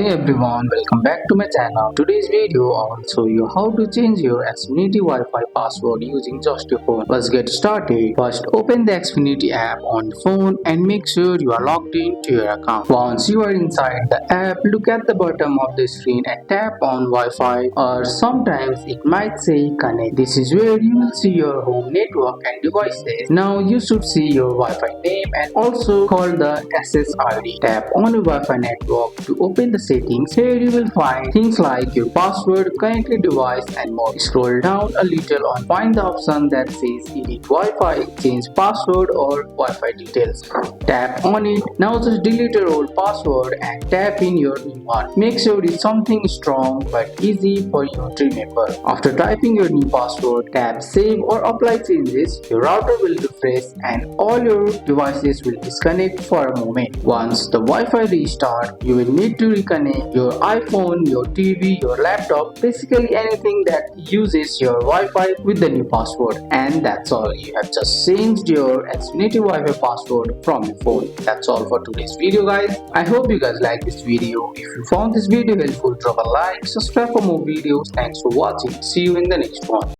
Hey everyone, welcome back to my channel. Today's video I will show you how to change your Xfinity Wi-Fi password using just your phone. Let's get started. First, open the Xfinity app on your phone and make sure you are logged into your account. Once you are inside the app, look at the bottom of the screen and tap on Wi-Fi, or sometimes it might say connect. This is where you will see your home network and devices. Now you should see your Wi-Fi name and also call the SSID. Tap on your Wi-Fi network to open the settings. Here you will find things like your password, connected device and more. Scroll down a little and find the option that says edit Wi-Fi, change password or Wi-Fi details. Tap on it. Now just delete your old password and tap in your new one. Make sure it's something strong but easy for you to remember. After typing your new password, tap save or apply changes. Your router will refresh and all your devices will disconnect for a moment. Once the Wi-Fi restart, you will need to reconnect your iPhone, your TV, your laptop, basically anything that uses your Wi-Fi with the new password. And that's all. You have just changed your Xfinity Wi-Fi password from your phone. That's all for today's video, guys. I hope you guys like this video. If you found this video helpful, drop a like, subscribe for more videos. Thanks for watching. See you in the next one.